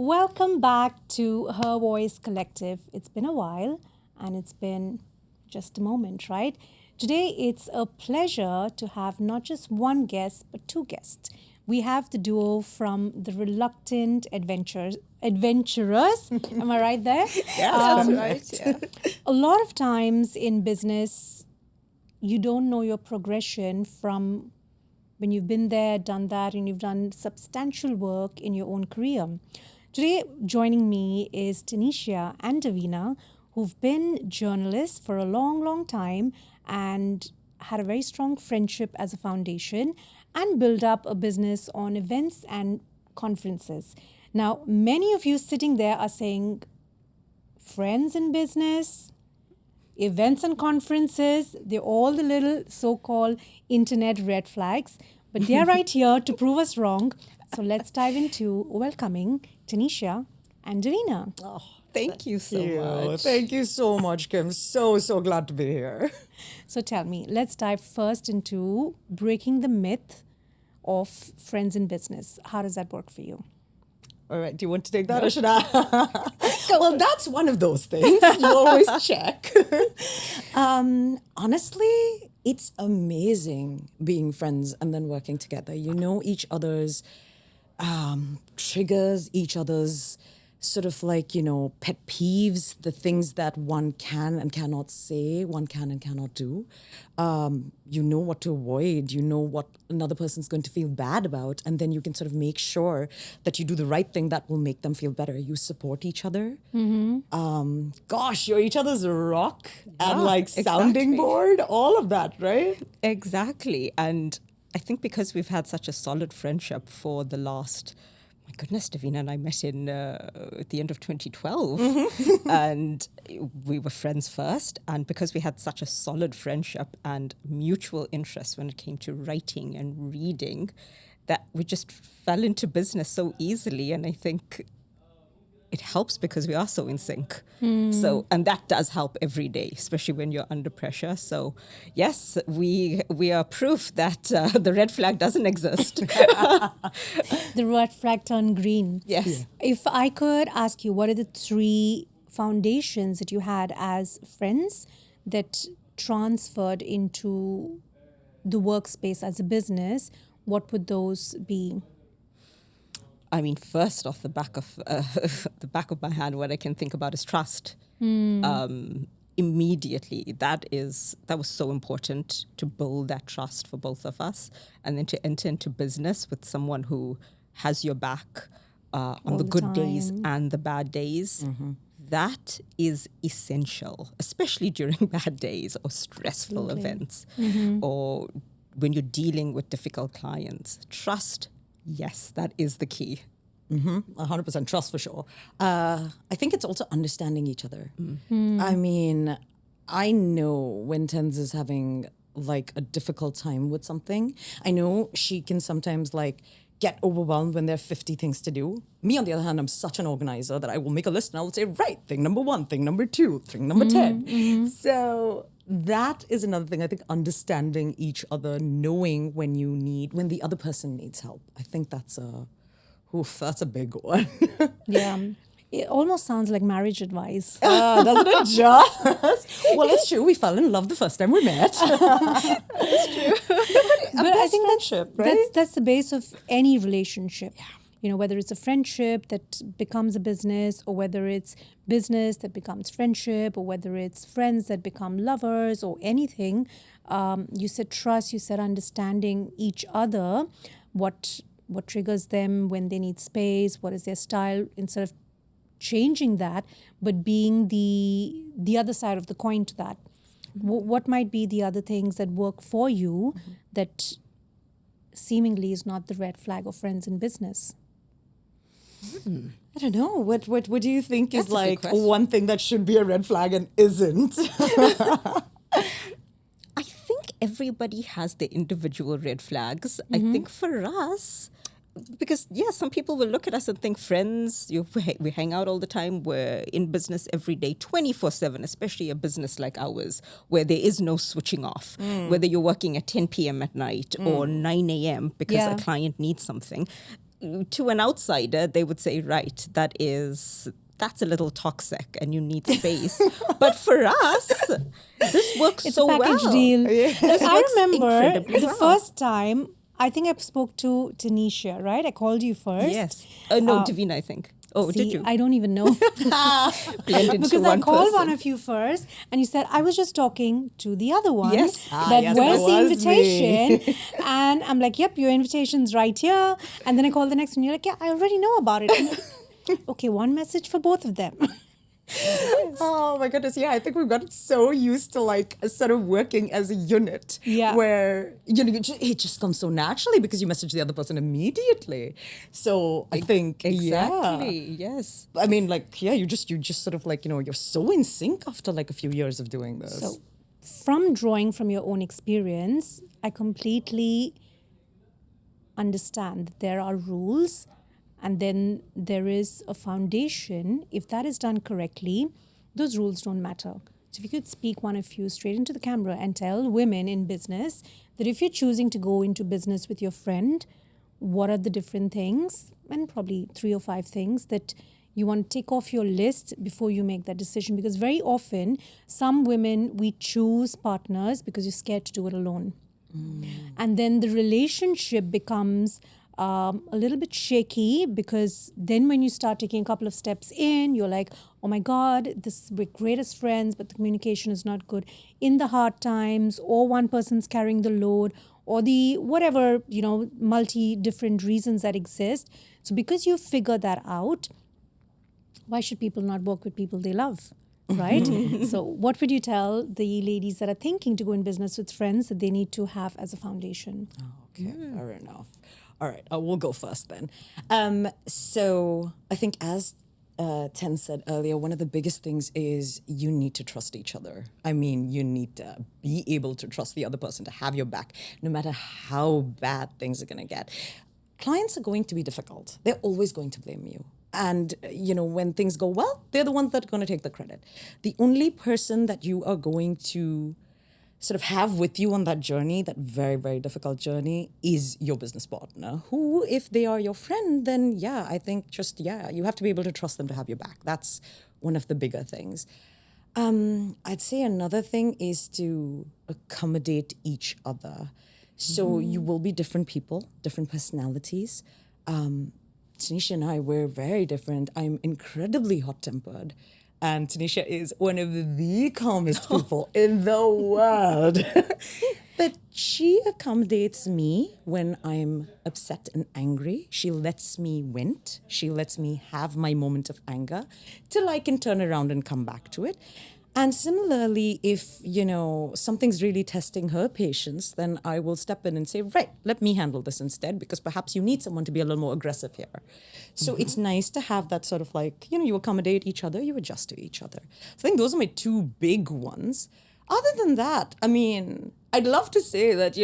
Welcome back to Her Voice Collective. It's been a while and it's been just a moment, right? Today it's a pleasure to have not just one guest but two guests. We have the duo from the Reluctant Adventurers. Am I right there? That's right. Yeah. A lot of times in business, you don't know your progression from when you've been there, done that, and you've done substantial work in your own career. Today, joining me is Teneshia and Davina, who've been journalists for a long, long time and had a very strong friendship as a foundation and built up a business on events and conferences. Now, many of you sitting there are saying, friends in business, events and conferences, they're all the little so-called internet red flags, but they're right here to prove us wrong. So let's dive into welcoming Teneshia and Davina. Oh, thank you so much. Thank you so much, Kim. So glad to be here. So tell me, let's dive first into breaking the myth of friends in business. How does that work for you? All right, do you want to take that or should I? Well, that's one of those things. You always check. Honestly, it's amazing being friends and then working together. You know each other's triggers, each other's sort of like, pet peeves, the things that one can and cannot say, one can and cannot do. You know what to avoid, you know what another person's going to feel bad about, and then you can sort of make sure that you do the right thing that will make them feel better. You support each other. Gosh, you're each other's rock and sounding board, all of that, right? Exactly. And I think because we've had such a solid friendship for the last, my goodness, Davina and I met in at the end of 2012 and we were friends first. And because we had such a solid friendship and mutual interest when it came to writing and reading, that we just fell into business so easily. And I think it helps because we are so in sync. So, and that does help every day, especially when you're under pressure. So yes, we are proof that the red flag doesn't exist. The red flag turned green. Yes. Yeah. If I could ask you, what are the three foundations that you had as friends that transferred into the workspace as a business? What would those be? I mean, first off the back of my hand, what I can think about is trust. Immediately, that was so important to build that trust for both of us, and then to enter into business with someone who has your back on the good days and the bad days. That is essential, especially during bad days or stressful events, or when you're dealing with difficult clients. Trust. Yes, that is the key. 100% trust for sure. I think it's also understanding each other. I mean, I know when Tens is having like a difficult time with something. I know she can sometimes get overwhelmed when there are 50 things to do. Me, on the other hand, I'm such an organizer that I will make a list and I will say, right, thing number 1, thing number 2, thing number 10. So that is another thing. I think understanding each other, knowing when the other person needs help. I think that's a big one. Yeah. It almost sounds like marriage advice. Doesn't it just? Well, it's true. We fell in love the first time we met. That's true. But I think that's the base of any relationship. Yeah. You know, whether it's a friendship that becomes a business, or whether it's business that becomes friendship, or whether it's friends that become lovers, or anything. You said trust, you said understanding each other, what triggers them when they need space, what is their style, instead of changing that, but being the other side of the coin to that. What might be the other things that work for you that seemingly is not the red flag of friends in business? I don't know. What do you think That's is a good question. one thing that should be a red flag and isn't? I think everybody has their individual red flags. I think for us, because some people will look at us and think friends, we hang out all the time, we're in business every day, 24/7, especially a business like ours, where there is no switching off, whether you're working at 10 p.m. at night or 9 a.m. because a client needs something. to an outsider, they would say, right, that's a little toxic and you need space. But for us, this works It's so a package well. deal. This I works remember incredibly the well. first time, I think I spoke to Teneshia, right? I called you first. Yes. No, Davina, I think. Oh, See, did you? I don't even know. Blend into Because I one called person. one of you first, and you said I was just talking to the other one. Yes. That yes, where's that the was invitation? And I'm like, yep, your invitation's right here. And then I call the next one. You're like, yeah, I already know about it. Okay, one message for both of them. Oh my goodness, yeah, I think we've gotten so used to like sort of working as a unit. Yeah. Where, it just comes so naturally because you message the other person immediately. So I think, Exactly. Yes. I mean, like, yeah, you just sort of like, you're so in sync after like a few years of doing this. So, from drawing from your own experience, I completely understand that there are rules and then there is a foundation. If that is done correctly, those rules don't matter. So, if you could speak one of you straight into the camera and tell women in business that if you're choosing to go into business with your friend, what are the different things, and probably 3 or 5 things that you want to take off your list before you make that decision? Because very often, some women, we choose partners because you're scared to do it alone. And then the relationship becomes a little bit shaky, because then when you start taking a couple of steps in, you're like, oh my God, we're greatest friends, but the communication is not good in the hard times, or one person's carrying the load, or the whatever, multi different reasons that exist. So because you figure that out, why should people not work with people they love? Right? So what would you tell the ladies that are thinking to go in business with friends that they need to have as a foundation? Okay, fair enough. All right, we'll go first then. So I think as Ten said earlier, one of the biggest things is you need to trust each other. I mean, you need to be able to trust the other person to have your back, no matter how bad things are going to get. Clients are going to be difficult. They're always going to blame you. And, when things go well, they're the ones that are going to take the credit. The only person that you are going to sort of have with you on that journey, that very, very difficult journey, is your business partner, who, if they are your friend, then I think you have to be able to trust them to have your back. That's one of the bigger things. I'd say another thing is to accommodate each other. So you will be different people, different personalities. Teneshia and I, we're very different. I'm incredibly hot-tempered. And Teneshia is one of the calmest people in the world. But she accommodates me when I'm upset and angry. She lets me vent. She lets me have my moment of anger till I can turn around and come back to it. And similarly, if, something's really testing her patience, then I will step in and say, right, let me handle this instead, because perhaps you need someone to be a little more aggressive here. So it's nice to have that sort of like, you accommodate each other, you adjust to each other. So I think those are my 2 big ones. Other than that, I mean, I'd love to say that,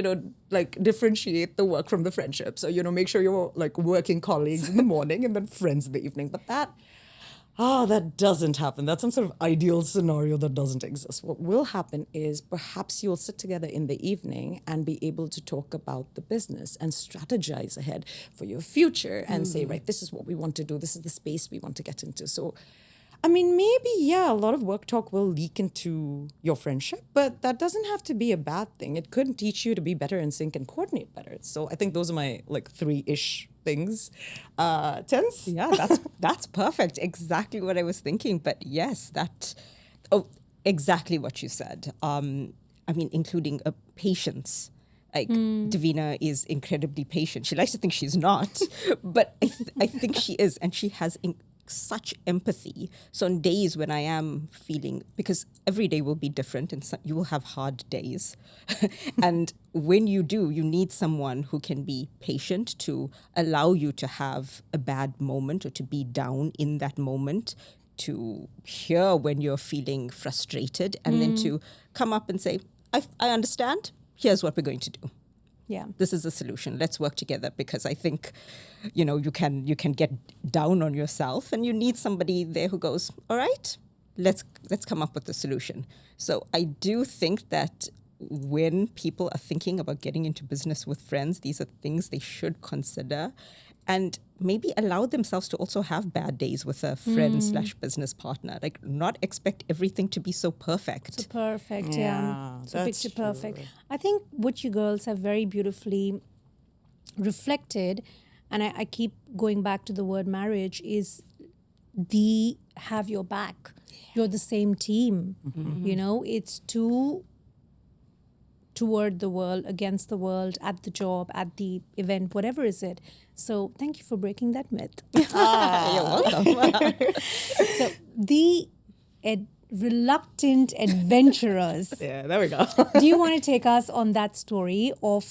like differentiate the work from the friendship. So, make sure you're like working colleagues in the morning and then friends in the evening. But that doesn't happen. That's some sort of ideal scenario that doesn't exist. What will happen is perhaps you'll sit together in the evening and be able to talk about the business and strategize ahead for your future and say, right, this is what we want to do. This is the space we want to get into. So, I mean, maybe, a lot of work talk will leak into your friendship, but that doesn't have to be a bad thing. It could teach you to be better in sync and coordinate better. So I think those are my 3-ish things. Tense? Yeah, that's perfect. Exactly what I was thinking. But yes, exactly what you said. I mean, including patience. Like Davina is incredibly patient. She likes to think she's not, but I think she is, and she has such empathy. So on days when I am feeling, because every day will be different and you will have hard days. And when you do, you need someone who can be patient to allow you to have a bad moment or to be down in that moment, to hear when you're feeling frustrated, and then to come up and say, I understand. Here's what we're going to do. Yeah. This is a solution. Let's work together, because I think, you can get down on yourself, and you need somebody there who goes, all right, let's come up with a solution. So I do think that when people are thinking about getting into business with friends, these are things they should consider. and maybe allow themselves to also have bad days with a friend slash business partner. Like, not expect everything to be so perfect. So perfect, Yeah, So that's picture perfect. true. I think what you girls have very beautifully reflected, and I keep going back to the word marriage, is the have your back. You're the same team. You know, it's two toward the world, against the world, at the job, at the event, whatever is it. So thank you for breaking that myth. You're welcome. So the reluctant adventurers. Yeah, there we go. Do you want to take us on that story of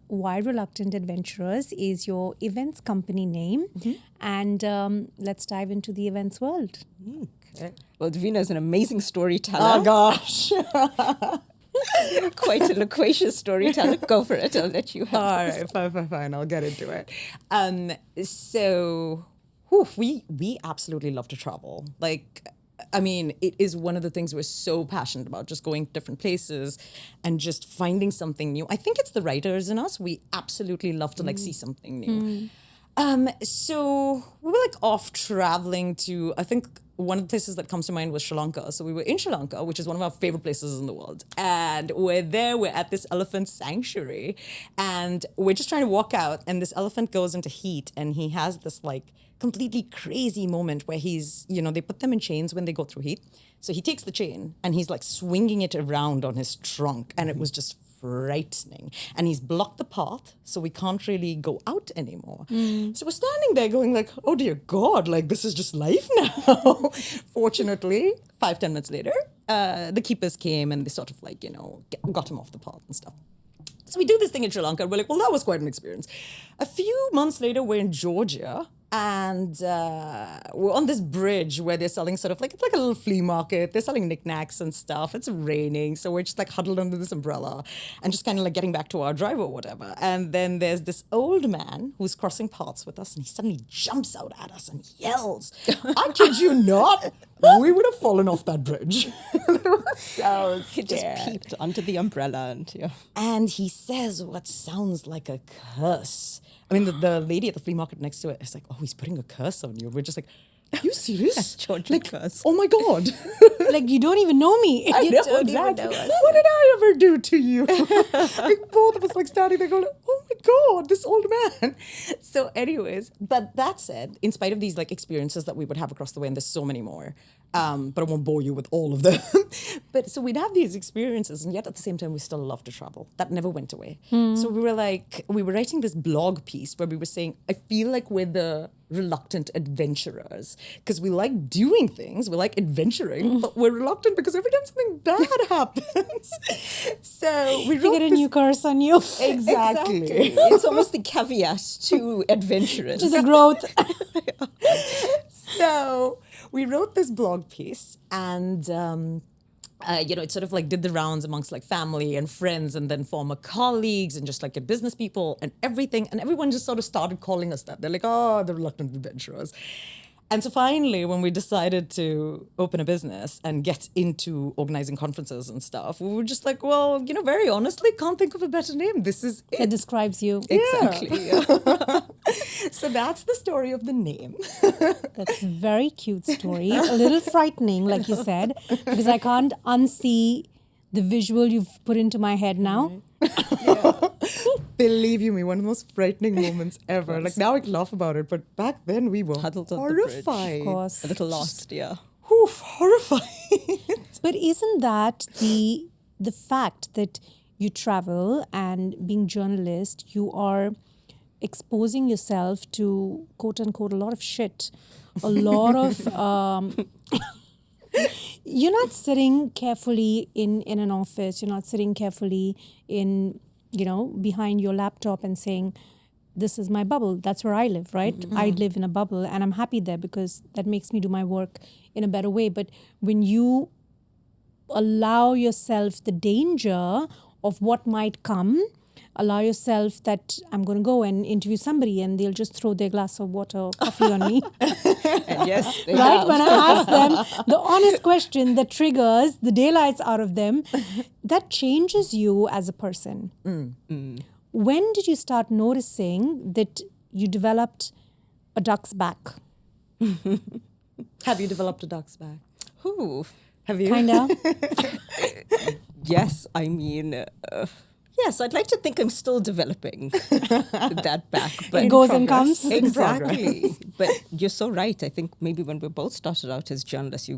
why Reluctant Adventurers is your events company name? And let's dive into the events world. Well, Davina is an amazing storyteller. Oh gosh. Quite a loquacious storyteller. Go for it. I'll let you have All this. right, fine. I'll get into it. So, we absolutely love to travel. Like, I mean, it is one of the things we're so passionate about, just going to different places and just finding something new. I think it's the writers in us. We absolutely love to like see something new. So we were like off traveling to, I think one of the places that comes to mind was Sri Lanka. So we were in Sri Lanka, which is one of our favorite places in the world. And we're there, we're at this elephant sanctuary, and we're just trying to walk out, and this elephant goes into heat, and he has this like completely crazy moment where he's, you know, they put them in chains when they go through heat. So he takes the chain and he's like swinging it around on his trunk, and it was just frightening. And he's blocked the path, so we can't really go out anymore. So we're standing there going like, oh dear God, like this is just life now. Fortunately, 5-10 minutes later, the keepers came and they sort of like, you know, got him off the path and stuff. So we do this thing in Sri Lanka, and we're like, well, that was quite an experience. A few months later, we're in Georgia, and we're on this bridge where they're selling sort of like, it's like a little flea market. They're selling knickknacks and stuff. It's raining, so we're just like huddled under this umbrella and just kind of like getting back to our drive or whatever. And then there's this old man who's crossing paths with us, and he suddenly jumps out at us and yells, I kid you not, we would have fallen off that bridge. So He just peeped under the umbrella and and he says what sounds like a curse. I mean, the lady at the flea market next to it is like, oh, he's putting a curse on you. We're just like, are you serious? Georgian curse. Oh my God. Like, you don't even know me. I You know, don't even exactly. know us. What did I ever do to you? Like both of us like standing there going, oh my God, this old man. So anyways, but that said, in spite of these like experiences that we would have across the way, and there's so many more, but I won't bore you with all of them. But so we'd have these experiences, and yet at the same time, we still love to travel. That never went away. So we were writing this blog piece where we were saying, I feel like we're the reluctant adventurers because we like doing things, we like adventuring, but we're reluctant because every time something bad happens. So we You wrote get a this- new curse on you. Exactly. It's almost the caveat to adventurous. To the growth. So we wrote this blog piece, and it sort of like did the rounds amongst like family and friends, and then former colleagues, and just like business people and everything. And everyone just sort of started calling us that. They're like, oh, the reluctant adventurers. And so finally, when we decided to open a business and get into organizing conferences and stuff, we were just like, well, very honestly, can't think of a better name. This is it. That describes you. Exactly. So that's the story of the name. That's a very cute story. A little frightening, like you said, because I can't unsee the visual you've put into my head now. Believe you me, one of the most frightening moments ever. Like now I can laugh about it, but back then we were Huddled on the bridge. horrified. Of course. A little lost, yeah. Oof, horrified. But isn't that the fact that you travel and being journalist, you are exposing yourself to quote unquote a lot of shit, a lot of you're not sitting carefully in an office, you're not sitting carefully in behind your laptop and saying, this is my bubble, that's where I live, right? I live in a bubble and I'm happy there because that makes me do my work in a better way. But when you allow yourself the danger of what might come, allow yourself that I'm going to go and interview somebody and they'll just throw their glass of water or coffee on me. And yes, they Right? have. When I ask them the honest question that triggers the daylights out of them, that changes you as a person. When did you start noticing that you developed a duck's back. Have you developed a duck's back? Ooh. Have you? Kind of. Yes, I mean, yes, I'd like to think I'm still developing that back. But It goes and comes. Exactly. But you're so right. I think maybe when we both started out as journalists,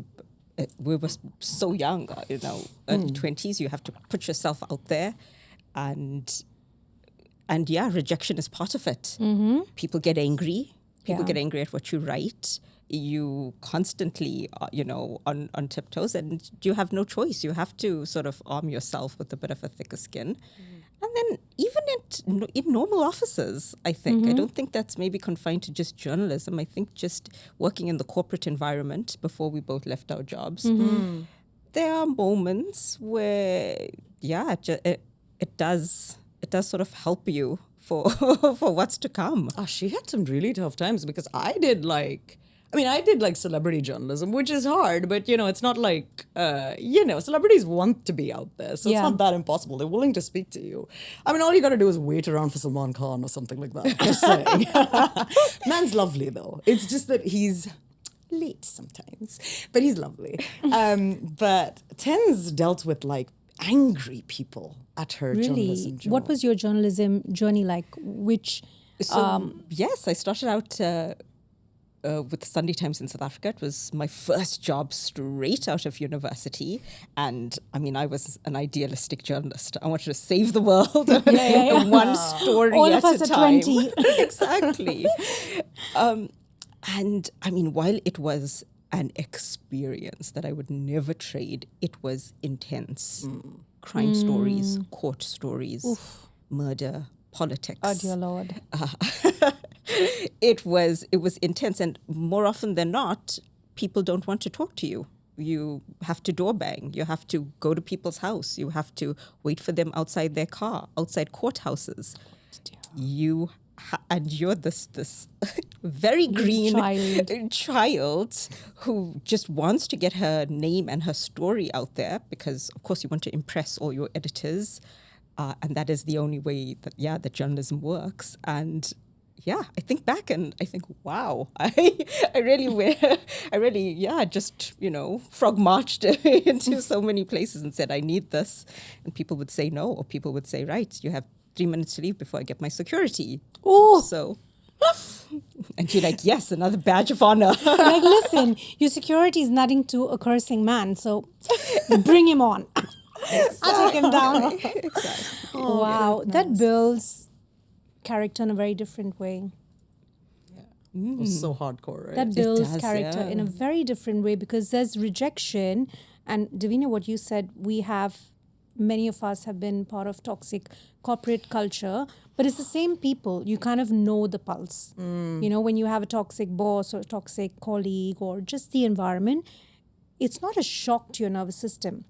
we were so young, early 20s, you have to put yourself out there. And yeah, rejection is part of it. Mm-hmm. People get angry. People Yeah. get angry at what you write. You constantly, on tiptoes, and you have no choice. You have to sort of arm yourself with a bit of a thicker skin. And then even in normal offices, I think, I don't think that's maybe confined to just journalism. I think just working in the corporate environment before we both left our jobs, there are moments where, yeah, it does sort of help you for for what's to come. Oh, she had some really tough times because I did like celebrity journalism, which is hard, but it's not like, celebrities want to be out there. So Yeah. it's not that impossible. They're willing to speak to you. I mean, all you got to do is wait around for Salman Khan or something like that. Just saying. Man's lovely though. It's just that he's late sometimes, but he's lovely. But Ten's dealt with like angry people at her journalism Really? job. What was your journalism journey like? Which, So, yes, I started out with the Sunday Times in South Africa. It was my first job straight out of university. And I mean, I was an idealistic journalist. I wanted to save the world. One story all at of us a at time. 20. Exactly. And I mean, while it was an experience that I would never trade, it was intense. Crime stories, court stories, murder, politics. Oh, dear Lord. It was intense, and more often than not, people don't want to talk to you. You have to door bang. You have to go to people's house. You have to wait for them outside their car, outside courthouses. And you're this very green child who just wants to get her name and her story out there because, of course, you want to impress all your editors. And that is the only way that journalism works. And yeah, I think back and I think, wow, I really just, frog marched into so many places and said, I need this. And people would say no, or people would say, right, you have 3 minutes to leave before I get my security. Oh. So, and you're like, yes, another badge of honor. Like, listen, your security is nothing to a cursing man, so bring him on. I'll take him down. Exactly. Wow, that builds character in a very different way. It was so hardcore, right? That builds does, character in a very different way because there's rejection. And Davina, what you said, many of us have been part of toxic corporate culture, but it's the same people. You kind of know the pulse. When you have a toxic boss or a toxic colleague or just the environment, it's not a shock to your nervous system.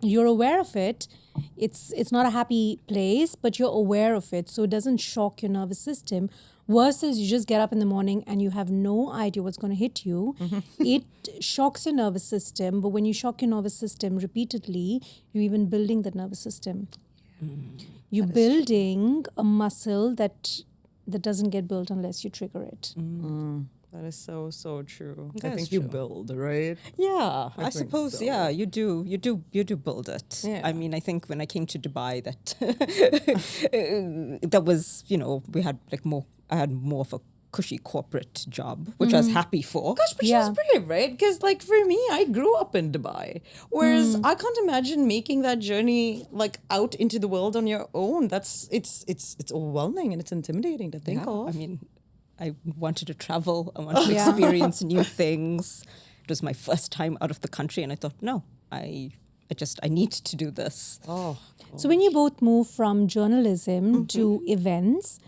You're aware of it. It's not a happy place, but you're aware of it. So it doesn't shock your nervous system. Versus you just get up in the morning and you have no idea what's going to hit you. It shocks your nervous system. But when you shock your nervous system repeatedly, you're even building the nervous system. You're building a muscle that doesn't get built unless you trigger it. That is so, so true. I That's think you true. build, right? Yeah, I think suppose. so. Yeah, you do build it. Yeah. I mean, I think when I came to Dubai, that was we had I had more of a cushy corporate job, which I was happy for. Gosh, but she was brave, right? Because like for me, I grew up in Dubai, whereas I can't imagine making that journey like out into the world on your own. It's overwhelming and it's intimidating to think of. I mean, I wanted to travel. I wanted to experience new things. It was my first time out of the country, and I thought, no, I need to do this. Oh, So when you both move from journalism to events,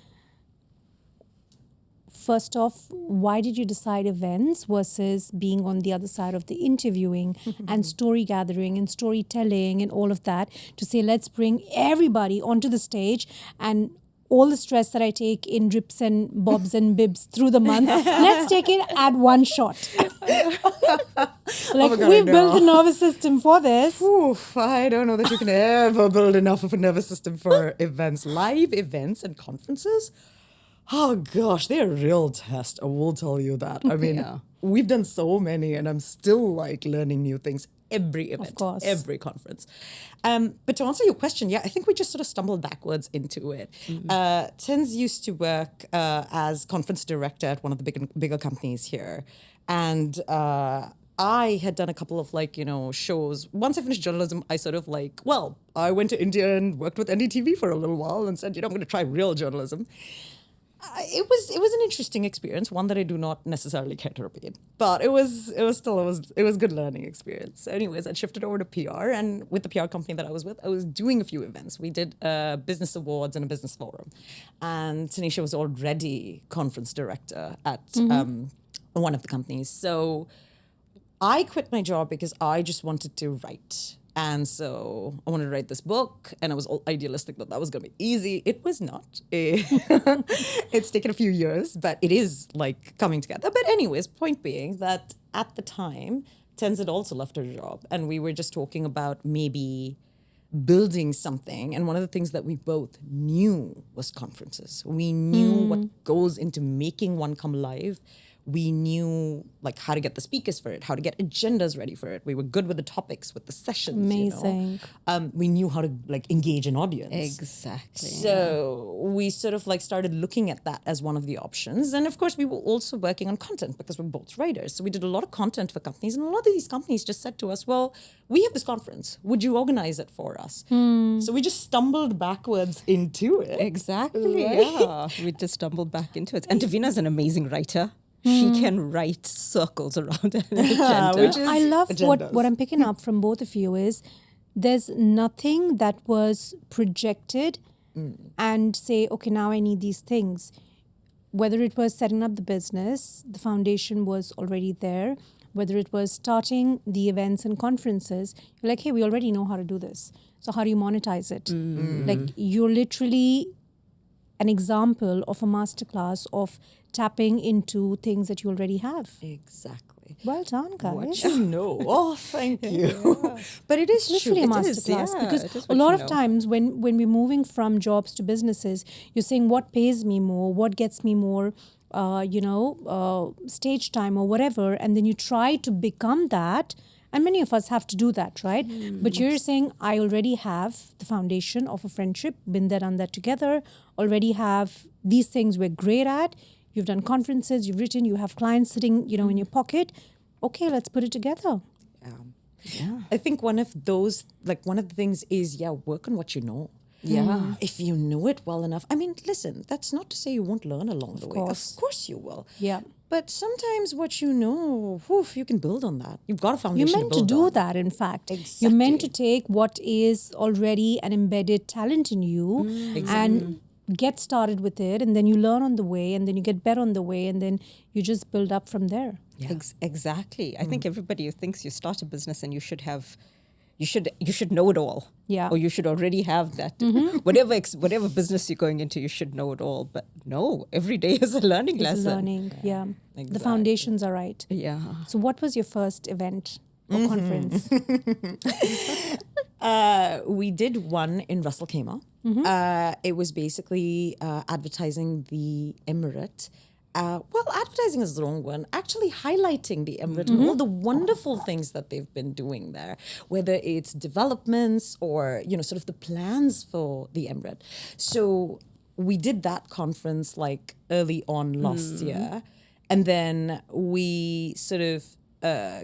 first off, why did you decide events versus being on the other side of the interviewing and story gathering and storytelling and all of that to say, let's bring everybody onto the stage and all the stress that I take in drips and bobs and bibs through the month, let's take it at one shot. God, we've I built know. a nervous system for this. Oof, I don't know that you can ever build enough of a nervous system for events, live events and conferences. Oh gosh, they're a real test. I will tell you that. I mean, Yeah. we've done so many, and I'm still like learning new things every event, course. every conference. But to answer your question, yeah, I think we just sort of stumbled backwards into it. Tens used to work as conference director at one of the bigger companies here, and I had done a couple of shows. Once I finished journalism, I sort of I went to India and worked with NDTV for a little while and said, I'm going to try real journalism. It was an interesting experience, one that I do not necessarily care to repeat, but it was good learning experience. So anyways, I shifted over to PR, and with the PR company that I was with, I was doing a few events. We did business awards and a business forum, and Teneshia was already conference director at one of the companies. So I quit my job because I just wanted to write. And so I wanted to write this book, and I was all idealistic that was going to be easy. It was not. It's taken a few years, but it is coming together. But anyways, point being that at the time, Tens had also left her job, and we were just talking about maybe building something. And one of the things that we both knew was conferences. We knew what goes into making one come live. We knew how to get the speakers for it, how to get agendas ready for it. We were good with the topics, with the sessions. Amazing. We knew how to engage an audience. Exactly. So we sort of started looking at that as one of the options. And of course, we were also working on content because we're both writers. So we did a lot of content for companies. And a lot of these companies just said to us, well, we have this conference. Would you organize it for us? So we just stumbled backwards into it. Exactly. Right? Yeah. We just stumbled back into it. And Davina's an amazing writer. She can write circles around an agenda. Which is I love agendas. what I'm picking up from both of you is there's nothing that was projected and say, okay, now I need these things. Whether it was setting up the business, the foundation was already there. Whether it was starting the events and conferences, you're like, hey, we already know how to do this. So how do you monetize it? You're literally an example of a masterclass of tapping into things that you already have. Exactly. Well done, guys. What you know. Oh, thank you. But it is Literally a true. It is, masterclass yeah, because it is a what lot you of know. times when we're moving from jobs to businesses, you're saying what pays me more, what gets me more, stage time or whatever, and then you try to become that. And many of us have to do that, right? But you're saying, I already have the foundation of a friendship, been there, done that together, already have these things we're great at. You've done conferences, you've written, you have clients sitting, in your pocket. Okay, let's put it together. Yeah. I think one of the things is, work on what you know. Yeah. If you know it well enough. I mean, listen, that's not to say you won't learn along the way. course. Of course you will. Yeah. But sometimes what you know, you can build on that. You've got a foundation You're meant to build do on. that, in fact. You're meant to Exactly. take what is already an embedded talent in you and get started with it, and then you learn on the way, and then you get better on the way, and then you just build up from there. Exactly. I think everybody thinks you start a business and you should know it all. Yeah. Or you should already have that. Whatever business you're going into, you should know it all. But no, every day is a learning It's lesson. learning, yeah. The Exactly. foundations are right. Yeah. So what was your first event or conference? We did one in Russell Khaimah. It was basically advertising the Emirate. Advertising is the wrong one. Actually highlighting the Emirate and all the wonderful things that they've been doing there, whether it's developments or, sort of the plans for the Emirate. So we did that conference early on last year. And then we sort of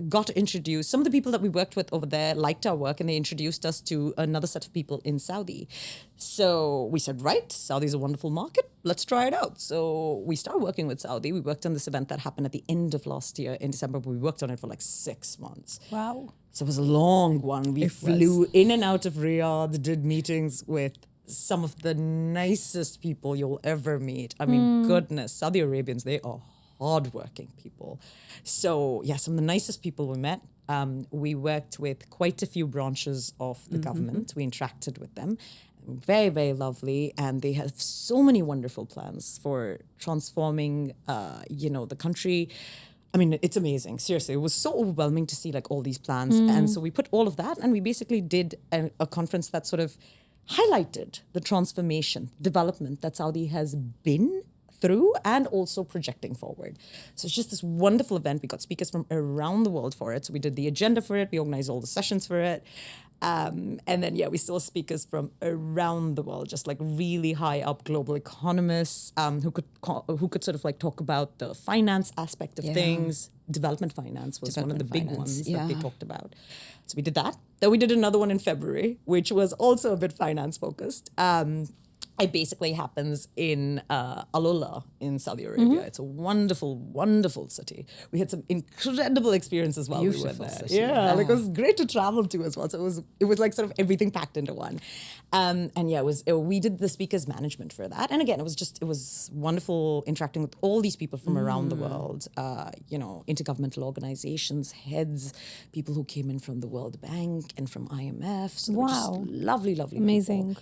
got introduced. Some of the people that we worked with over there liked our work, and they introduced us to another set of people in Saudi. So we said, right, Saudi's a wonderful market. Let's try it out. So we started working with Saudi. We worked on this event that happened at the end of last year in December, but we worked on it for 6 months. Wow. So it was a long one. We flew in and out of Riyadh, did meetings with some of the nicest people you'll ever meet. I mean, goodness, Saudi Arabians, they are hardworking people. So some of the nicest people we met. We worked with quite a few branches of the government. We interacted with them. Very, very lovely. And they have so many wonderful plans for transforming, the country. I mean, it's amazing. Seriously, it was so overwhelming to see all these plans. And so we put all of that, and we basically did a conference that sort of highlighted the transformation, development that Saudi has been through and also projecting forward. So it's just this wonderful event. We got speakers from around the world for it. So we did the agenda for it. We organized all the sessions for it. And then, we saw speakers from around the world, just like really high up global economists who could sort of like talk about the finance aspect of things. Development finance was one of the big ones that they talked about. So we did that. Then we did another one in February, which was also a bit finance focused. It basically happens in Alola in Saudi Arabia. It's a wonderful, wonderful city. We had some incredible experiences while we were Beautiful there. city. Yeah, like it was great to travel to as well. So it was like sort of everything packed into one. We did the speakers management for that. And again, it was wonderful interacting with all these people from around the world. Intergovernmental organizations, heads, people who came in from the World Bank and from IMF. So they were just lovely, lovely people. Amazing.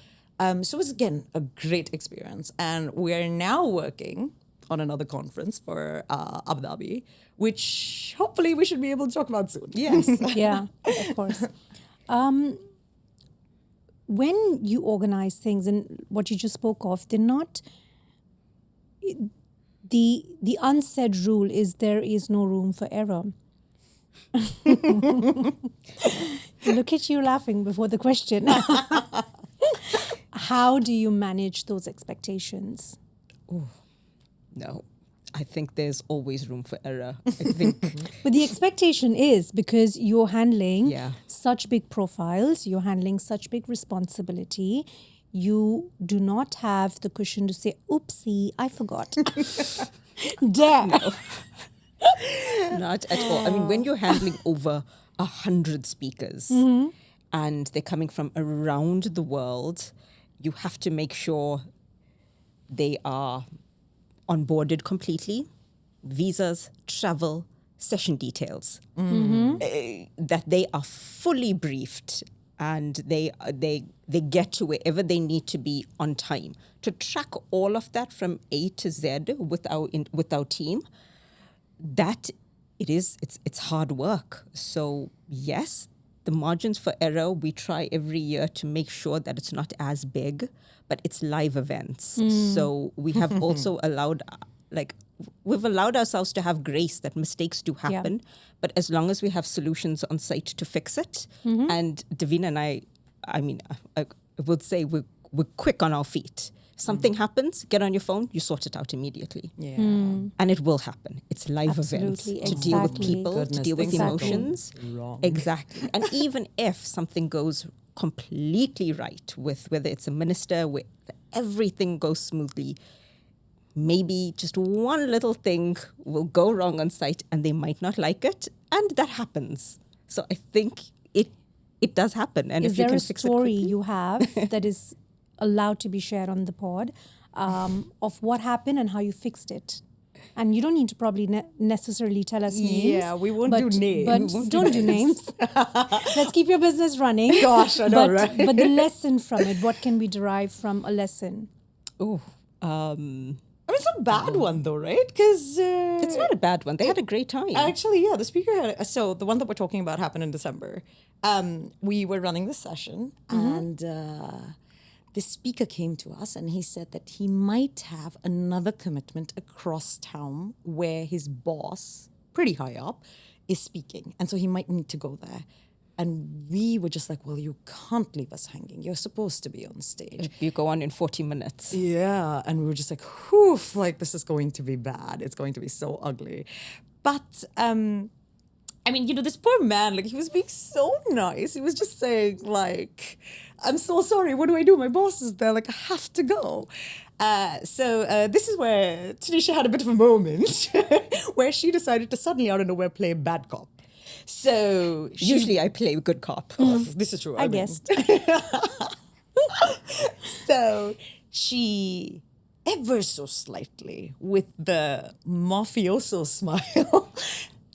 So it was, again, a great experience. And we're now working on another conference for Abu Dhabi, which hopefully we should be able to talk about soon. Yes. Yeah, of course. When you organize things and what you just spoke of, they're not... The unsaid rule is there is no room for error. Look at you laughing before the question. How do you manage those expectations? No, I think there's always room for error. I think. But the expectation is because you're handling Yeah. such big profiles, you're handling such big responsibility, you do not have the cushion to say, oopsie, I forgot. Dare. Not at all. I mean, when you're handling over 100 speakers and they're coming from around the world, you have to make sure they are onboarded completely, visas, travel, session details, that they are fully briefed and they get to wherever they need to be on time. To track all of that from A to Z with our team, it's hard work. So yes, the margins for error, we try every year to make sure that it's not as big, but it's live events. So we have also allowed ourselves to have grace that mistakes do happen, but as long as we have solutions on site to fix it, and Davina and I would say we're quick on our feet. Something happens, get on your phone, you sort it out immediately. Yeah. And it will happen. It's live events Absolutely, to deal with exactly. people, to Goodness, deal with things go emotions. wrong. Exactly. And even if something goes completely right with whether it's a minister, where everything goes smoothly, maybe just one little thing will go wrong on site and they might not like it. And that happens. So I think it does happen. And Is if you there can a fix it story quickly, you have that is allowed to be shared on the pod of what happened and how you fixed it? And you don't need to probably necessarily tell us names. Yeah, we won't do names. But We won't don't do names. Let's keep your business running. Gosh, I know, but, right? But the lesson from it, what can we derive from a lesson? I mean, it's a bad one though, right? Because it's not a bad one. They had a great time. actually, yeah, the speaker had. So the one that we're talking about happened in December. We were running the session, and the speaker came to us, and he said that he might have another commitment across town where his boss, pretty high up, is speaking, and so he might need to go there. And we were just like, well, you can't leave us hanging. You're supposed to be on stage. You go on in 40 minutes. Yeah, and we were just like, whew, like this is going to be bad. It's going to be so ugly. But I mean, this poor man, like he was being so nice. He was just saying like, I'm so sorry. What do I do? My boss is there. Like I have to go. So this is where Teneshia had a bit of a moment where she decided to suddenly out of nowhere play bad cop. So Usually I play good cop. this is true. I mean, guessed. So she, ever so slightly, with the mafioso smile,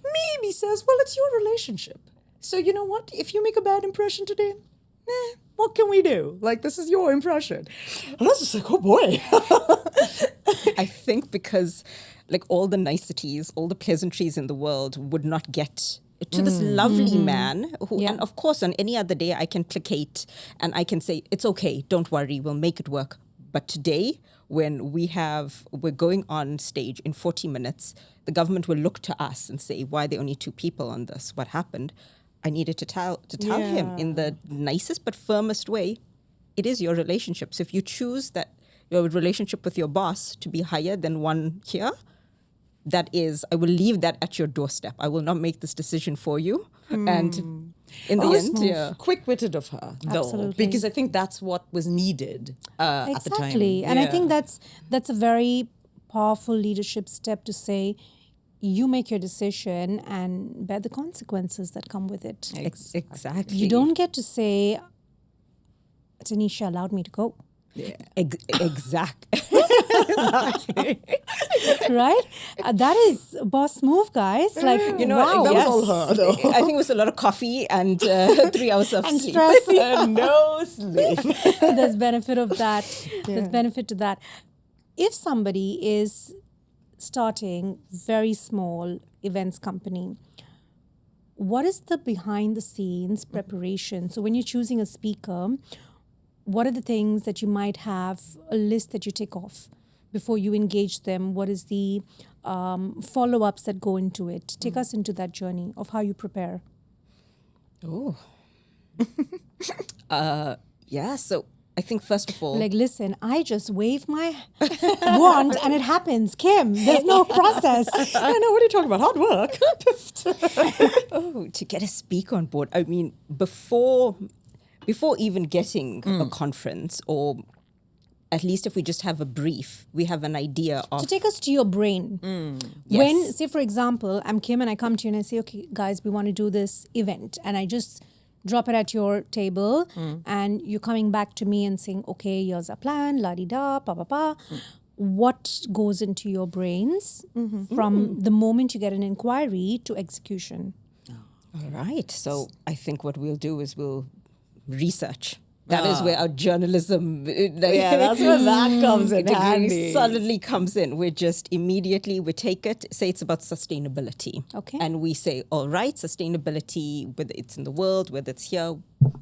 maybe says, well, it's your relationship. So you know what? If you make a bad impression today, what can we do? Like, this is your impression. And I was just like, oh boy. I think because like all the niceties, all the pleasantries in the world would not get to this lovely man who, and of course on any other day I can placate and I can say, it's okay, don't worry, we'll make it work. But today, when we're going on stage in 40 minutes, the government will look to us and say, why are there only 2 people on this? What happened? I needed to tell him in the nicest but firmest way, it is your relationship. So if you choose that your relationship with your boss to be higher than one here, I will leave that at your doorstep. I will not make this decision for you. And in the end, quick-witted of her, though, Absolutely. because I think that's what was needed at the time. Exactly. And I think that's a very powerful leadership step to say, you make your decision and bear the consequences that come with it. exactly. You don't get to say, Teneshia allowed me to go. Yeah. Exactly. Right? That is a boss move, guys. Like, wow. that was all her, though. I think it was a lot of coffee and 3 hours of And sleep. stress. No sleep. There's benefit of that. There's benefit to that. If somebody is starting very small events company, what is the behind the scenes preparation? So when you're choosing a speaker, what are the things that you might have a list that you tick off before you engage them? What is the follow-ups that go into it? Take us into that journey of how you prepare. Oh. Yeah, so I think first of all... Like, listen, I just wave my wand and it happens. Kim, there's no process. I know, what are you talking about? Hard work. to get a speaker on board, I mean, before even getting a conference, or at least if we just have a brief, we have an idea of... So take us to your brain. When, say, for example, I'm Kim and I come to you and I say, okay, guys, we want to do this event. And I just drop it at your table and you're coming back to me and saying, okay, here's a plan, la-di-da, pa-pa-pa. What goes into your brains from the moment you get an inquiry to execution? All right. So I think what we'll do is we'll research. That is where our journalism... that's where that comes in handy. Suddenly comes in. We just immediately, we take it, say it's about sustainability. Okay. And we say, all right, sustainability, whether it's in the world, whether it's here,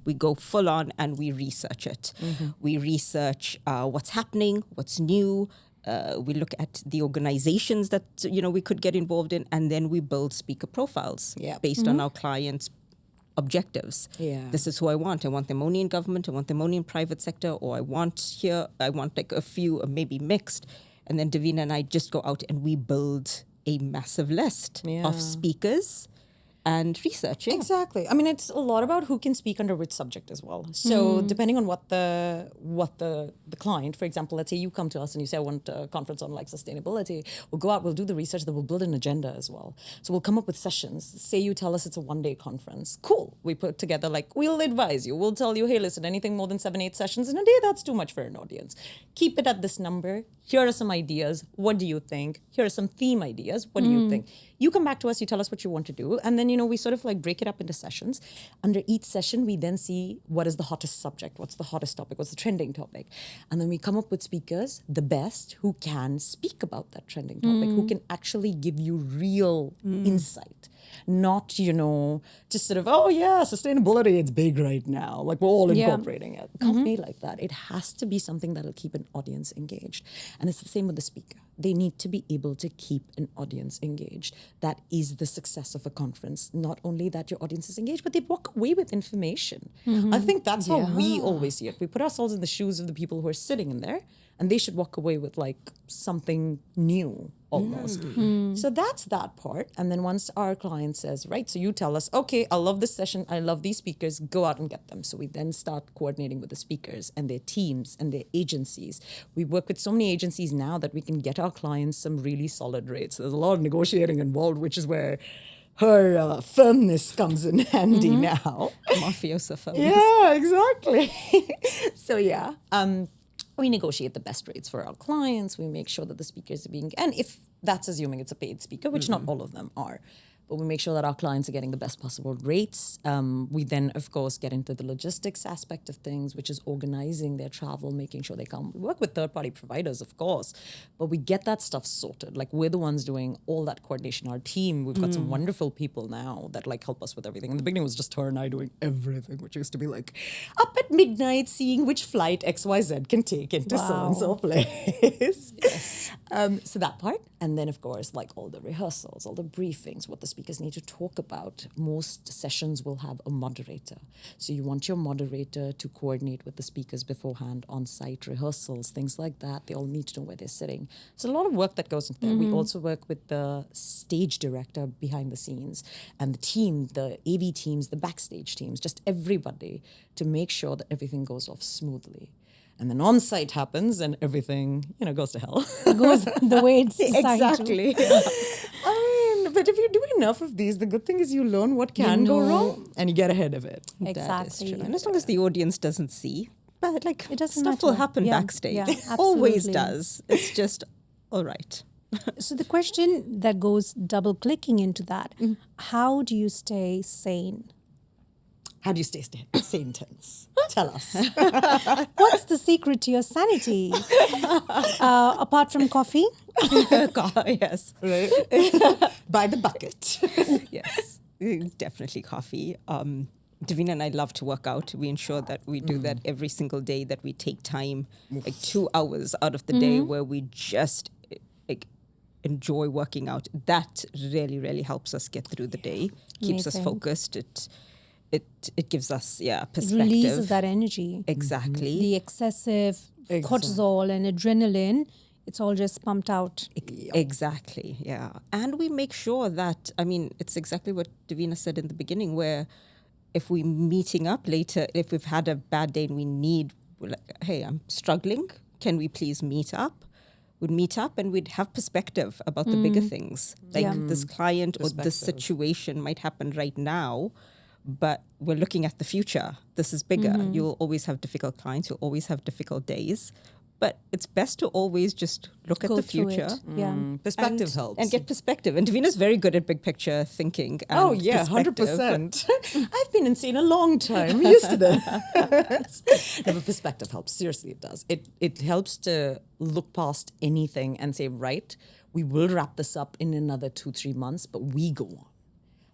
we go full on and we research it. We research what's happening, what's new. We look at the organizations that, we could get involved in, and then we build speaker profiles based on our clients' objectives. This is who I want. I want them only in government. I want them only in private sector, or I want like a few, maybe mixed. And then Davina and I just go out and we build a massive list of speakers and research. Exactly. I mean, it's a lot about who can speak under which subject as well. So depending on what the client, for example, let's say you come to us and you say, I want a conference on like sustainability. We'll go out, we'll do the research, then we'll build an agenda as well. So we'll come up with sessions. Say you tell us it's a 1-day conference. Cool. We put together like, we'll advise you. We'll tell you, hey, listen, anything more than 7-8 sessions in a day, that's too much for an audience. Keep it at this number. Here are some ideas. What do you think? Here are some theme ideas. What do you think? You come back to us, you tell us what you want to do. And then, we sort of like break it up into sessions. Under each session, we then see what is the hottest subject, what's the hottest topic, what's the trending topic. And then we come up with speakers, the best, who can speak about that trending topic, who can actually give you real insight. Not, just sort of, oh yeah, sustainability, it's big right now. Like we're all incorporating it. It can't be like that. It has to be something that'll keep an audience engaged. And it's the same with the speaker. They need to be able to keep an audience engaged. That is the success of a conference. Not only that your audience is engaged, but they walk away with information. I think that's how we always see it. We put ourselves in the shoes of the people who are sitting in there, and they should walk away with like something new almost. So that's that part. And then once our client says, right, so you tell us, okay, I love this session, I love these speakers, go out and get them. So we then start coordinating with the speakers and their teams and their agencies. We work with so many agencies now that we can get our clients some really solid rates. There's a lot of negotiating involved, which is where her firmness comes in handy now. Mafiosa firmness. Yeah, exactly. So we negotiate the best rates for our clients. We make sure that the speakers are being, and if that's assuming it's a paid speaker, which not all of them are, but we make sure that our clients are getting the best possible rates. We then, of course, get into the logistics aspect of things, which is organizing their travel, making sure they come. We work with third-party providers, of course, but we get that stuff sorted. Like, we're the ones doing all that coordination. Our team, we've got some wonderful people now that like help us with everything. In the beginning, it was just her and I doing everything, which used to be like up at midnight, seeing which flight XYZ can take into so-and-so place. So that part. And then, of course, like all the rehearsals, all the briefings, what the speakers need to talk about. Most sessions will have a moderator. So you want your moderator to coordinate with the speakers beforehand, on-site rehearsals, things like that. They all need to know where they're sitting. So a lot of work that goes into there. We also work with the stage director behind the scenes and the team, the AV teams, the backstage teams, just everybody to make sure that everything goes off smoothly. And then on-site happens and everything, goes to hell. It goes the way it's designed Exactly. But if you do enough of these, the good thing is you learn what can go wrong and you get ahead of it. Exactly. That is true. And as long as the audience doesn't see, but like It doesn't stuff will matter. happen Yeah. backstage. Yeah, It always absolutely. does. It's just all right. So the question that goes double clicking into that, how do you stay sane? How do you stay sane, tense? Tell us. What's the secret to your sanity? Apart from coffee? Yes. Right? By the bucket. Yes. Definitely coffee. Davina and I love to work out. We ensure that we do that every single day, that we take time, like 2 hours out of the day where we just like enjoy working out. That really, really helps us get through the day, keeps us Amazing. focused. It gives us, It perspective. releases that energy. Exactly. The excessive cortisol and adrenaline, it's all just pumped out. Exactly, yeah. And we make sure that, it's exactly what Davina said in the beginning, where if we're meeting up later, if we've had a bad day and we're like, hey, I'm struggling, can we please meet up? We'd meet up and we'd have perspective about the bigger things. Like this client or this situation might happen right now, but we're looking at the future. This is bigger. You'll always have difficult clients. You'll always have difficult days. But it's best to always just look at Go the through future. it. Yeah. Perspective helps. And get perspective. And Davina's very good at big picture thinking. And Oh, yeah, perspective. 100%. I've been insane a long time. I'm used to that. No, but perspective helps. Seriously, it does. It helps to look past anything and say, right, we will wrap this up in another 2-3 months, but we go on.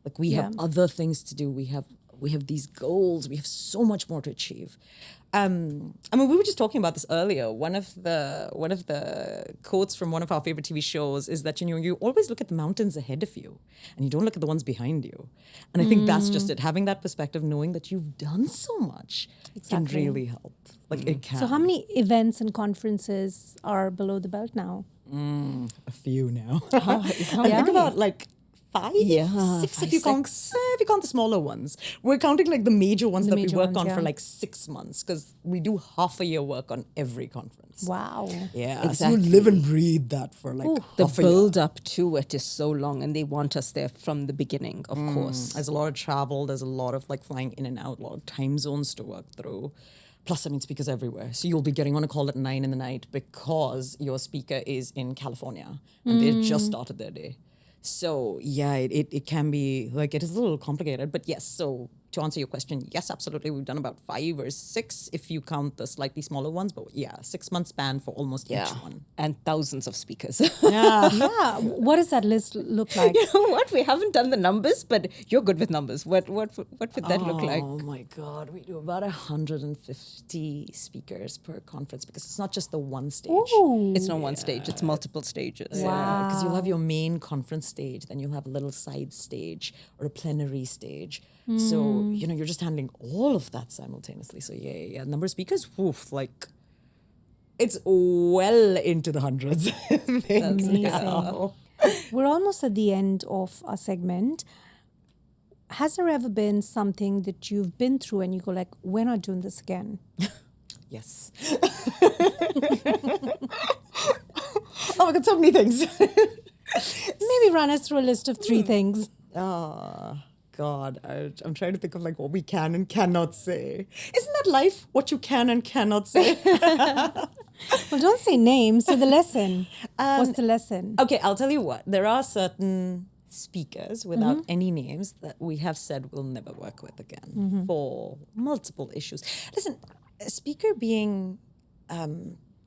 Like we have other things to do. We have these goals. We have so much more to achieve. We were just talking about this earlier. One of the quotes from one of our favorite TV shows is that you always look at the mountains ahead of you, and you don't look at the ones behind you. And I think that's just it. Having that perspective, knowing that you've done so much, can really help. Like it can. So how many events and conferences are below the belt now? A few now. Yeah. I think about like 5, 6 if you count the smaller ones. We're counting like the major ones The that we major work ones, on yeah. for like 6 months because we do half a year work on every conference. Wow. Yeah, Exactly. so you live and breathe that for like The half a year. build up to it is so long, and they want us there from the beginning, of course. There's a lot of travel. There's a lot of like flying in and out, a lot of time zones to work through. Plus, speakers everywhere. So you'll be getting on a call at 9 in the night because your speaker is in California and they just started their day. So yeah, it can be like, it is a little complicated, but yes. So to answer your question, yes, absolutely. We've done about 5 or 6 if you count the slightly smaller ones, but 6 month span for almost each one. And thousands of speakers. Yeah. What does that list look like? You know what? We haven't done the numbers, but you're good with numbers. What would that look like? Oh my God, we do about 150 speakers per conference because it's not just the one stage. Ooh. It's not one stage, it's multiple stages. Wow. Because you'll have your main conference stage, then you'll have a little side stage or a plenary stage. So, you're just handling all of that simultaneously. So yeah. Number of speakers, it's well into the hundreds. Amazing. We're almost at the end of our segment. Has there ever been something that you've been through and you go like, we're not doing this again? Yes. Oh my God, so many things. Maybe run us through a list of 3 things. God, I'm trying to think of like what we can and cannot say. Isn't that life? What you can and cannot say? Well, don't say names. Say the lesson. What's the lesson? Okay, I'll tell you what. There are certain speakers without any names that we have said we'll never work with again for multiple issues. Listen, a speaker being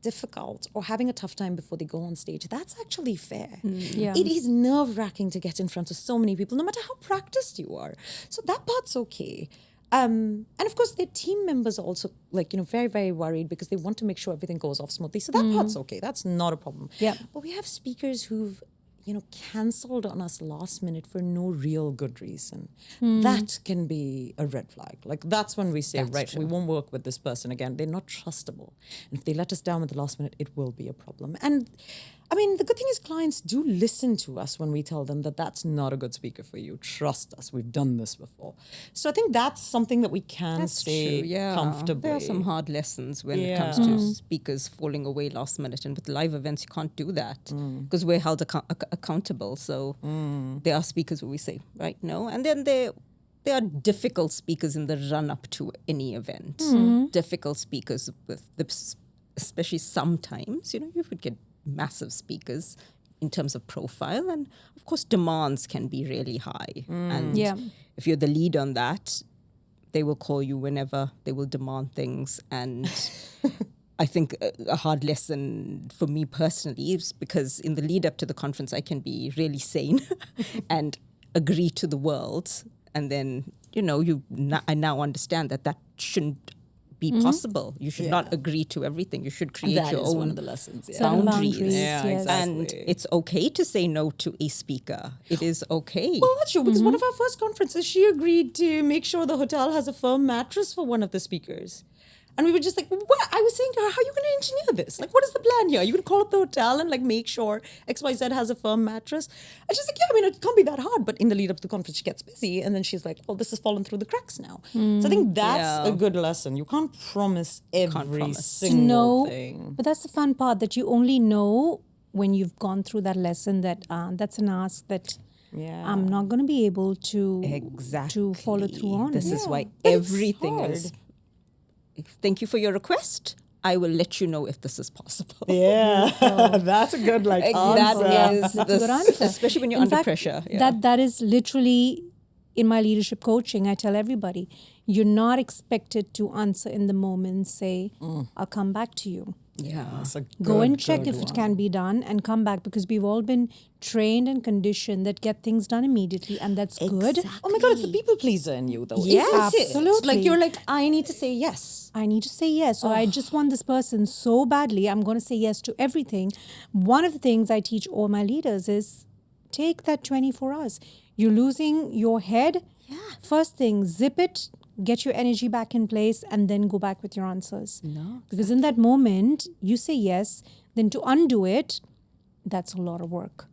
difficult or having a tough time before they go on stage, that's actually fair. Yeah. It is nerve-wracking to get in front of so many people, no matter how practiced you are. So that part's okay. And of course, their team members are also very, very worried because they want to make sure everything goes off smoothly. So that part's okay. That's not a problem. Yeah. But we have speakers who've cancelled on us last minute for no real good reason. That can be a red flag. Like that's when we say, we won't work with this person again. They're not trustable. And if they let us down at the last minute, it will be a problem. And I mean, the good thing is clients do listen to us when we tell them that that's not a good speaker for you. Trust us. We've done this before. So I think that's something that we can say comfortably. There are some hard lessons when it comes to speakers falling away last minute. And with live events, you can't do that because we're held accountable. So there are speakers where we say, right, no. And then there are difficult speakers in the run-up to any event. Difficult speakers especially sometimes, you would get massive speakers in terms of profile, and of course demands can be really high, and if you're the lead on that, they will call you whenever, they will demand things. And I think a hard lesson for me personally is because in the lead up to the conference I can be really sane and agree to the world, and then I now understand that shouldn't be possible. You should not agree to everything. You should create your own one of the lessons. boundaries. Yeah, exactly. And it's okay to say no to a speaker. It is okay. Well, that's true, because one of our first conferences, she agreed to make sure the hotel has a firm mattress for one of the speakers. And we were just like, what? I was saying to her, how are you going to engineer this? Like, what is the plan here? Are you going to call up the hotel and make sure XYZ has a firm mattress? And she's like, yeah, I mean, it can't be that hard. But in the lead up to the conference, she gets busy. And then she's like, oh, this has fallen through the cracks now. So I think that's a good lesson. You can't promise every single thing. But that's the fun part, that you only know when you've gone through that lesson that that's an ask that I'm not going to be able to follow through on. This is why everything is... Thank you for your request. I will let you know if this is possible. Yeah, that's a good answer. That's a good answer. Especially when you're under pressure. Yeah. That is literally, in my leadership coaching, I tell everybody, you're not expected to answer in the moment, say, I'll come back to you. Yeah. Go and check if it can be done and come back, because we've all been trained and conditioned that get things done immediately, and that's good. Oh my God, it's the people pleaser in you, though. Yes, Isn't it? absolutely. Like, you're like, I need to say yes. I need to say yes. Or I just want this person so badly, I'm going to say yes to everything. One of the things I teach all my leaders is take that 24 hours. You're losing your head. Yeah. First thing, zip it, get your energy back in place, and then go back with your answers. No. Because in that moment, you say yes, then to undo it, that's a lot of work.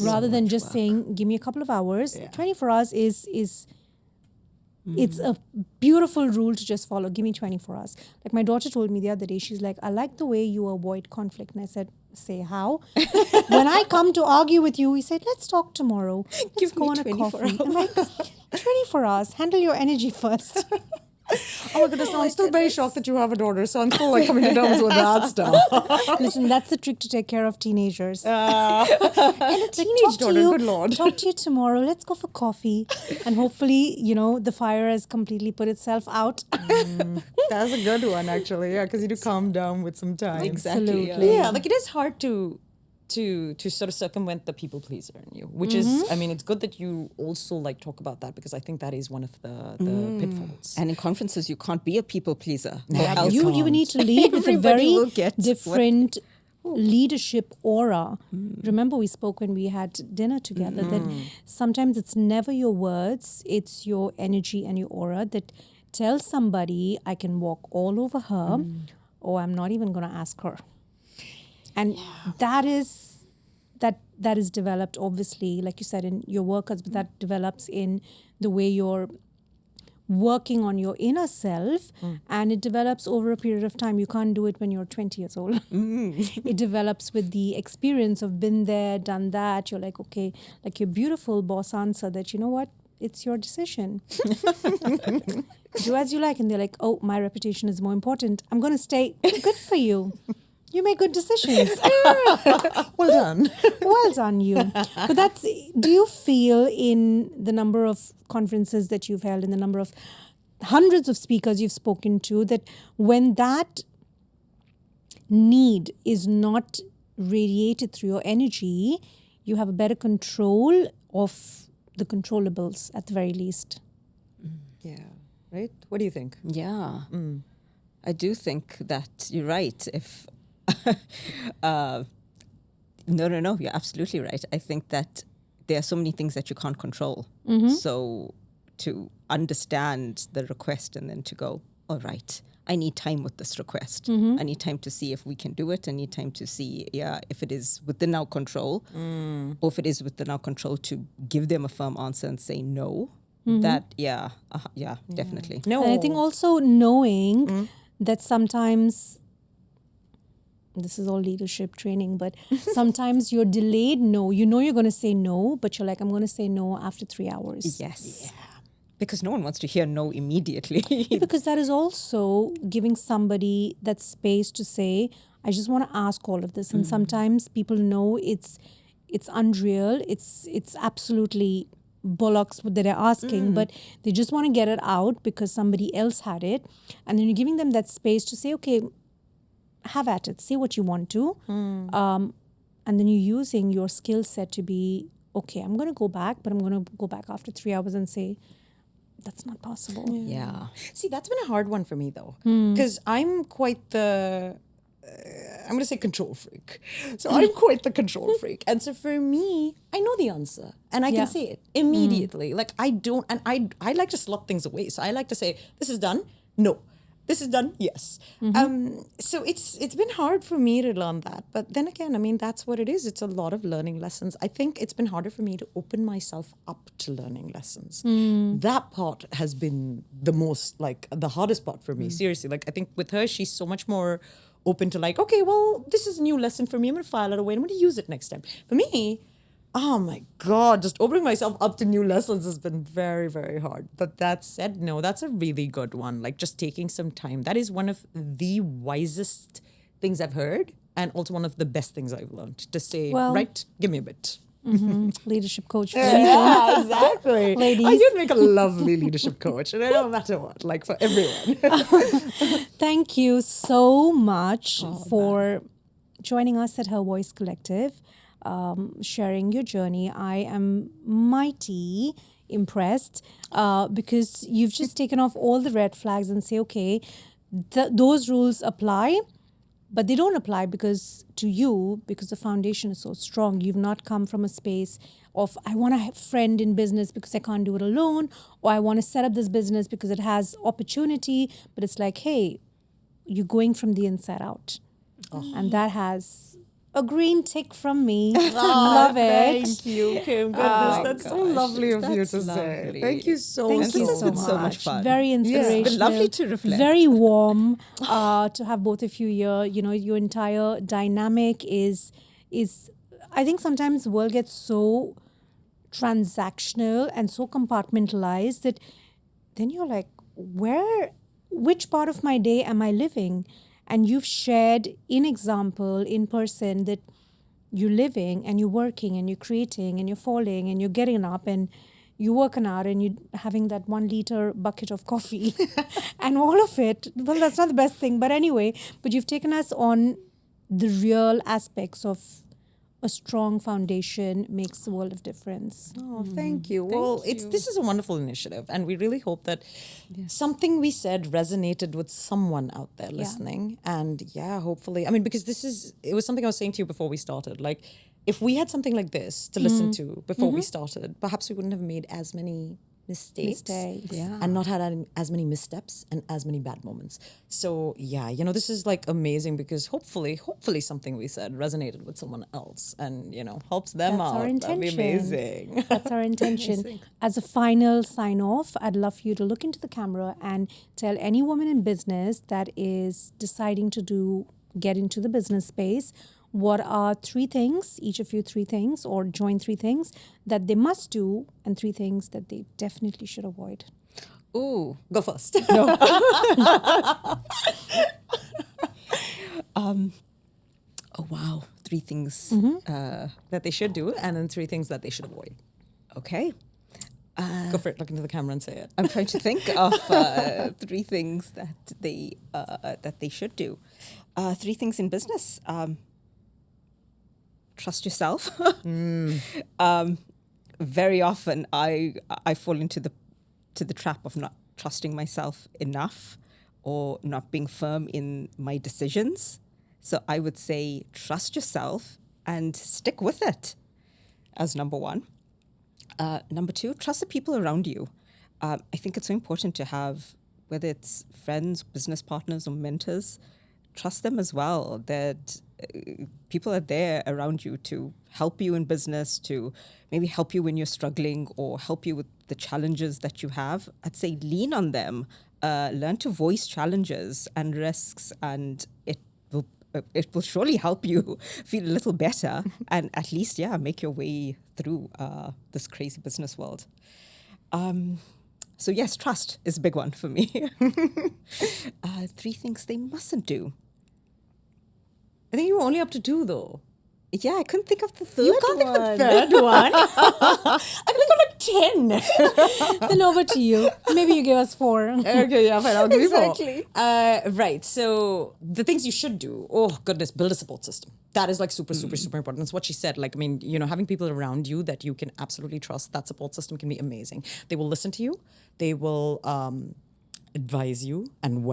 Rather than just saying, give me a couple of hours. 24 hours is it's a beautiful rule to just follow. Give me 24 hours. Like my daughter told me the other day, she's like, I like the way you avoid conflict. And I said, say how? When I come to argue with you, we said, let's talk tomorrow. Let's go on a coffee. I'm like, 24 hours. Handle your energy first. Oh my goodness, no, I'm still very shocked that you have a daughter, so I'm still coming to terms with that stuff. Listen, that's the trick to take care of teenagers. And a teenage daughter, good Lord. Talk to you tomorrow. Let's go for coffee. And hopefully, the fire has completely put itself out. That's a good one, actually, because you do calm down with some time. Exactly. Yeah, it is hard to sort of circumvent the people pleaser in you, which is, I mean, it's good that you also talk about that, because I think that is one of the pitfalls. And in conferences, you can't be a people pleaser. You need to lead with a very different leadership aura. Remember, we spoke when we had dinner together that sometimes it's never your words, it's your energy and your aura that tells somebody, I can walk all over her, or I'm not even going to ask her. And that is developed, obviously, like you said, in your workouts, but that develops in the way you're working on your inner self, and it develops over a period of time. You can't do it when you're 20 years old. It develops with the experience of been there, done that. You're like, okay, like your beautiful boss answer that, you know what, it's your decision. Do as you like. And they're like, oh, my reputation is more important. I'm going to stay. Good for you. You make good decisions. Well done. Well done, you. But do you feel in the number of conferences that you've held, in the number of hundreds of speakers you've spoken to, that when that need is not radiated through your energy, you have a better control of the controllables at the very least? Yeah. Right? What do you think? Yeah. I do think that you're right. If no, you're absolutely right. I think that there are so many things that you can't control. So to understand the request and then to go, all right, I need time with this request. I need time to see if we can do it. I need time to see, if it is within our control, or if it is within our control to give them a firm answer and say no. That, definitely. No. And I think also knowing that sometimes, this is all leadership training, but sometimes you're delayed no. You know you're going to say no, but you're like, I'm going to say no after 3 hours. Yes. Yeah. Because no one wants to hear no immediately. Because that is also giving somebody that space to say, I just want to ask all of this. And sometimes people know it's unreal. It's absolutely bollocks what they're asking, but they just want to get it out because somebody else had it. And then you're giving them that space to say, okay, have at it, say what you want to. And then you're using your skill set to be, okay, I'm going to go back, but I'm going to go back after 3 hours and say, that's not possible. Yeah. See, that's been a hard one for me though, because I'm quite the, I'm going to say control freak. So I'm quite the control freak. And so for me, I know the answer and I can say it immediately. Like I don't, and I like to slot things away. So I like to say, this is done. No. This is done. Yes. So it's been hard for me to learn that. But then again, I mean, that's what it is. It's a lot of learning lessons. I think it's been harder for me to open myself up to learning lessons. That part has been the most, like, the hardest part for me. Seriously. Like, I think with her, she's so much more open to like, okay, well, this is a new lesson for me. I'm going to file it away. I'm going to use it next time. For me, oh my God, just opening myself up to new lessons has been very, very hard. But that said, no, that's a really good one. Like just taking some time. That is one of the wisest things I've heard and also one of the best things I've learned. To say, right, give me a bit. Leadership coach. Yeah, exactly. Ladies. I could make a lovely leadership coach, and no matter what, like for everyone. Thank you so much for joining us at Her Voice Collective. Sharing your journey. I am mighty impressed because you've just taken off all the red flags and say, okay, those rules apply, but they don't apply because the foundation is so strong. You've not come from a space of, I want a friend in business because I can't do it alone, or I want to set up this business because it has opportunity, but it's like, hey, you're going from the inside out. And that has a green tick from me. Love it. Thank you, Kim. Goodness, that's so lovely of you to say. Thank you so much. Thank you This has so been much. so much fun. Very inspirational. It's been lovely to reflect. Very warm to have both of you here. You know, your entire dynamic is. I think sometimes the world gets so transactional and so compartmentalized that then you're like, which part of my day am I living? And you've shared in example, in person, that you're living and you're working and you're creating and you're falling and you're getting up and you're working out and you're having that 1 liter bucket of coffee and all of it. Well, that's not the best thing, but anyway, but you've taken us on the real aspects of a strong foundation makes a world of difference. Oh, thank you. This is a wonderful initiative, and we really hope that something we said resonated with someone out there listening. And hopefully, I mean, because it was something I was saying to you before we started. Like, if we had something like this to listen to before we started, perhaps we wouldn't have made as many mistakes. And not had as many missteps and as many bad moments. So this is like amazing because hopefully something we said resonated with someone else and helps them That's out. our intention. That'd be amazing. That's our intention. As a final sign off, I'd love for you to look into the camera and tell any woman in business that is deciding to get into the business space, what are 3 things, each of you 3 things, or join 3 things that they must do and 3 things that they definitely should avoid. Ooh. Go first. No. Oh, wow. 3 things. That they should do, and then 3 things that they should avoid. Okay. Go for it. Look into the camera and say it. I'm trying to think of 3 things that they should do. 3 things in business. Trust yourself. Very often, I fall into the trap of not trusting myself enough or not being firm in my decisions. So I would say trust yourself and stick with it as number 1. Number 2, trust the people around you. I think it's so important to have, whether it's friends, business partners, or mentors, trust them as well, that people are there around you to help you in business, to maybe help you when you're struggling or help you with the challenges that you have. I'd say lean on them, learn to voice challenges and risks, and it will surely help you feel a little better and at least, make your way through this crazy business world. So yes, trust is a big one for me. 3 things they mustn't do. I think you were only up to 2, though. Yeah, I couldn't think of the third You can't think of one. the third one. I think got like 10. Then over to you. Maybe you give us 4. Okay, yeah, fine. I'll give you 4. Exactly. Right. So the things you should do. Oh goodness, build a support system. That is like super important. That's what she said. Like, I mean, having people around you that you can absolutely trust. That support system can be amazing. They will listen to you. They will advise you, and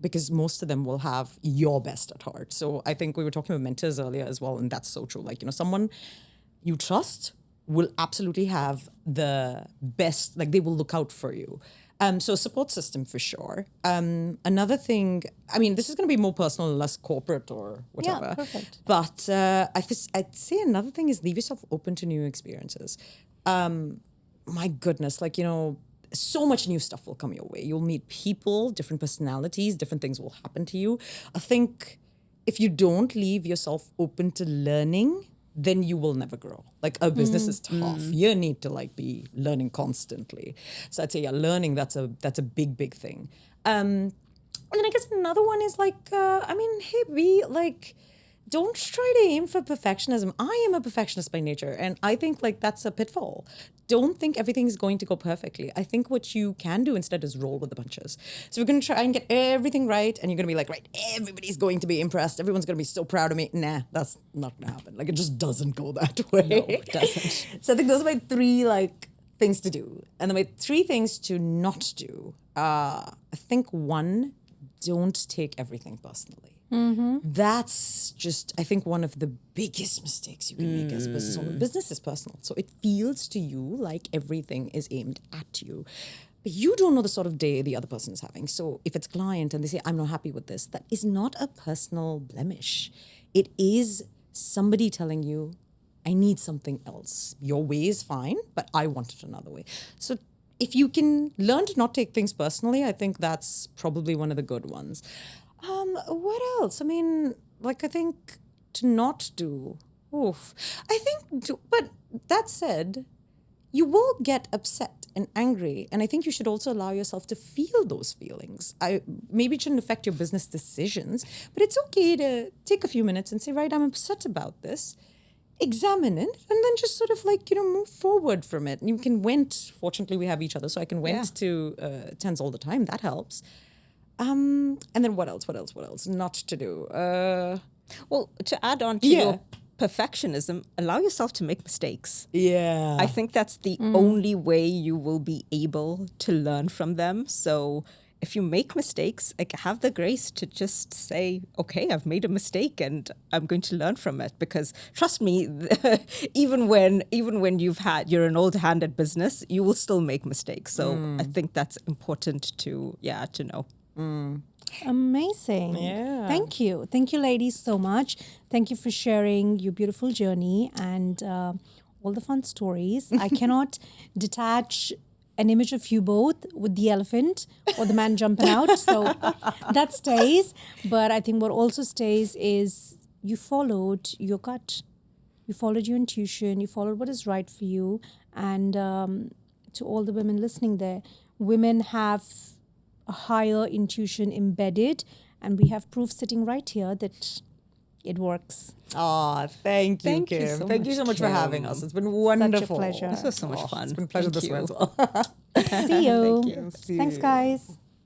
because most of them will have your best at heart. So I think we were talking about mentors earlier as well, and that's so true. Like, someone you trust will absolutely have the best, like they will look out for you. So support system for sure. Another thing, I mean, this is going to be more personal and less corporate or whatever. Yeah, perfect. But I'd say another thing is leave yourself open to new experiences. My goodness, like, so much new stuff will come your way. You'll meet people, different personalities, different things will happen to you. I think if you don't leave yourself open to learning, then you will never grow. Like, a business is tough. You need to be learning constantly. So I'd say, learning, that's a big thing. And then I guess another one is don't try to aim for perfectionism. I am a perfectionist by nature, and I think that's a pitfall. Don't think everything's going to go perfectly. I think what you can do instead is roll with the punches. So we're going to try and get everything right, and you're going to be like, right, everybody's going to be impressed. Everyone's going to be so proud of me. Nah, that's not going to happen. It just doesn't go that way. No, it doesn't. So I think those are my 3 things to do. And then my 3 things to not do. I think 1, don't take everything personally. That's just, I think, one of the biggest mistakes you can make as a business owner. Business is personal. So it feels to you like everything is aimed at you. But you don't know the sort of day the other person is having. So if it's a client and they say, I'm not happy with this, that is not a personal blemish. It is somebody telling you, I need something else. Your way is fine, but I want it another way. So if you can learn to not take things personally, I think that's probably one of the good ones. What else? I mean, I think to not do. But that said, you will get upset and angry. And I think you should also allow yourself to feel those feelings. Maybe it shouldn't affect your business decisions, but it's okay to take a few minutes and say, right, I'm upset about this. Examine it, and then just sort of move forward from it. And you can vent. Fortunately, we have each other, so I can vent to TENS all the time. That helps. And then what else? Not to do. Well, to add on to your perfectionism, allow yourself to make mistakes. Yeah. I think that's the only way you will be able to learn from them. So if you make mistakes, have the grace to just say, okay, I've made a mistake and I'm going to learn from it. Because trust me, even when you're an old hand at business, you will still make mistakes. So I think that's important to know. Amazing. Yeah. Thank you. Thank you, ladies, so much. Thank you for sharing your beautiful journey and all the fun stories. I cannot detach an image of you both with the elephant or the man jumping out. So that stays. But I think what also stays is you followed your gut. You followed your intuition. You followed what is right for you. And to all the women listening there, women have a higher intuition embedded, and we have proof sitting right here that it works. Oh, thank you, Thank you Kim. so Thank you much, so much for having Kim. us. It's been wonderful. pleasure. This was so much fun. It's been a pleasure Thank this way you. as well. See you. Thank you. See Thanks, you. guys.